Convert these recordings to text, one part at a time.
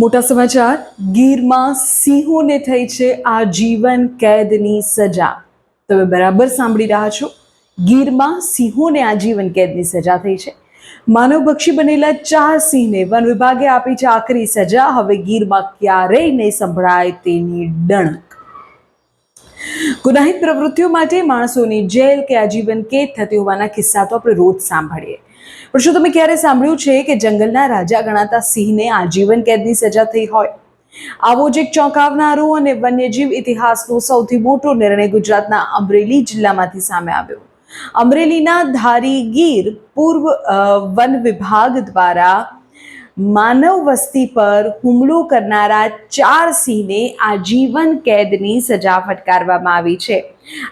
મોટા સમાચાર. ગીરમાં સિંહોને થઈ છે આજીવન કેદની સજા. તમે બરાબર સાંભળી રહ્યા છો. ગીરમાં સિંહોને આજીવન કેદની સજા થઈ છે. માનવભક્ષી બનેલા 4 સિંહને વન વિભાગે આપી છે આકરી સજા. હવે ગીરમાં ક્યારેય નહીં સંભળાય તેની ડણક. ગુનાહિત પ્રવૃત્તિઓ માટે માણસોની જેલ કે આજીવન કેદ થતી હોવાના કિસ્સા તો આપણે રોજ સાંભળીએ, પણ શું તમે ક્યારે સાંભળ્યું છે કે જંગલના રાજા ગણાતા સિંહને આજીવન કેદની સજા થઈ હોય? આવો જ એક ચોંકાવનારો અને વન્યજીવ ઇતિહાસનો સૌથી મોટો નિર્ણય ગુજરાતના અમરેલી જિલ્લામાંથી સામે આવ્યો. અમરેલીના ધારી ગીર પૂર્વ વન વિભાગ દ્વારા માનવ વસ્તી પર હુમલો કરનારા 4 સિંહને આજીવન કેદની સજા ફટકારવામાં આવી છે.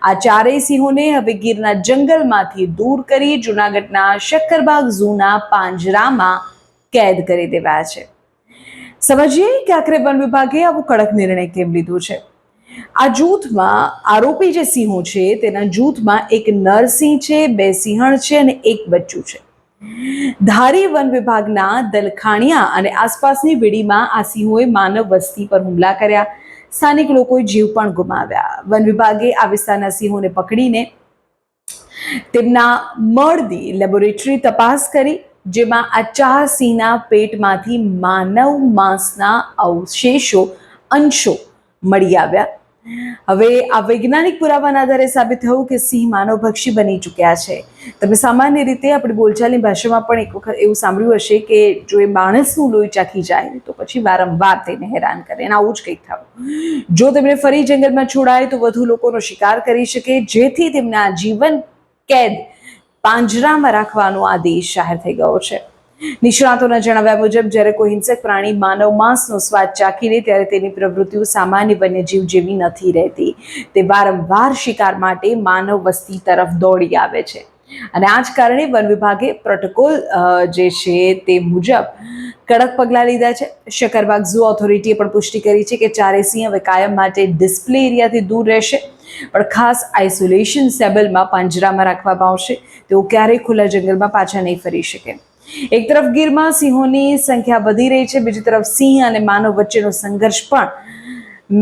આ 4 સિંહોને હવે ગીરના જંગલમાંથી દૂર કરી જૂનાગઢના શક્કરબાગ ઝૂના પાંજરામાં કેદ કરી દેવાયા છે. સમજીએ કે આખરે વન વિભાગે આવો કડક નિર્ણય કેમ લીધો છે. આ જૂથમાં આરોપી જે સિંહો છે તેના જૂથમાં એક નરસિંહ છે, 2 સિંહણ છે અને 1 બચ્ચું છે. ધારી વન વિભાગના દલખાણિયા અને આસપાસની વેડીમાં આ સિંહોએ માનવ વસ્તી પર હુમલા કર્યા. સ્થાનિક લોકોએ જીવ પણ ગુમાવ્યા. વન વિભાગે આ વિસ્તારના સિંહોને પકડીને તેમના મળની લેબોરેટરી તપાસ કરી, જેમાં આ 4 સિંહના પેટમાંથી માનવ માંસના અંશો મળી આવ્યા. હવે આ વૈજ્ઞાનિક પુરાવાના આધારે સાબિત થયું કે સિંહ માનવભક્ષી બની ચૂક્યા છે. તમે સામાન્ય રીતે આપણી બોલચાલની ભાષામાં પણ એક વખત એવું સાંભળ્યું હશે કે જો એ માણસનું લોહી ચાખી જાય તો પછી વારંવાર તેને હેરાન કરે, અને આવું જ કંઈક થયું. જો તેમને ફરી જંગલમાં છોડાય તો વધુ લોકોનો શિકાર કરી શકે, જેથી તેમને આજીવન કેદ પાંજરામાં રાખવાનો આદેશ જાહેર થઈ ગયો છે. નિષ્ણાતોના જણાવ્યા મુજબ જ્યારે કોઈ હિંસક પ્રાણી માનવ માંસનો સ્વાદ ચાખી લે ત્યારે તેની પ્રવૃત્તિઓ સામાન્ય વન્યજીવ જેવી નથી રહેતી. તે વારંવાર શિકાર માટે માનવ વસ્તી તરફ દોડી આવે છે, અને આ જ કારણે વન વિભાગે પ્રોટોકોલ જે છે તે મુજબ કડક પગલાં લીધા છે. શક્કરબાગ ઝૂ ઓથોરિટીએ પણ પુષ્ટિ કરી છે કે 4 સિંહ હવે કાયમ માટે ડિસ્પ્લે એરિયાથી દૂર રહેશે, પણ ખાસ આઇસોલેશન સેબલમાં પાંજરામાં રાખવામાં આવશે. તેઓ ક્યારેય ખુલ્લા જંગલમાં પાછા નહીં ફરી શકે. એક તરફ ગીરમાં સિંહોની સંખ્યા વધી રહી છે, બીજી તરફ સિંહ અને માનવ વચ્ચેનો સંઘર્ષ પણ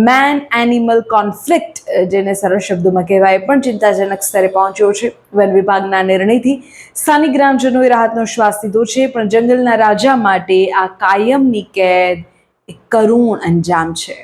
મેન એનિમલ કોન્ફ્લિક્ટ, જેને સરળ શબ્દોમાં કહેવાય, પણ ચિંતાજનક સ્તરે પહોંચ્યો છે. વન વિભાગના નિર્ણયથી સ્થાનિક ગ્રામજનોએ રાહતનો શ્વાસ લીધો છે, પણ જંગલના રાજા માટે આ કાયમની કેદ એક કરુણ અંજામ છે.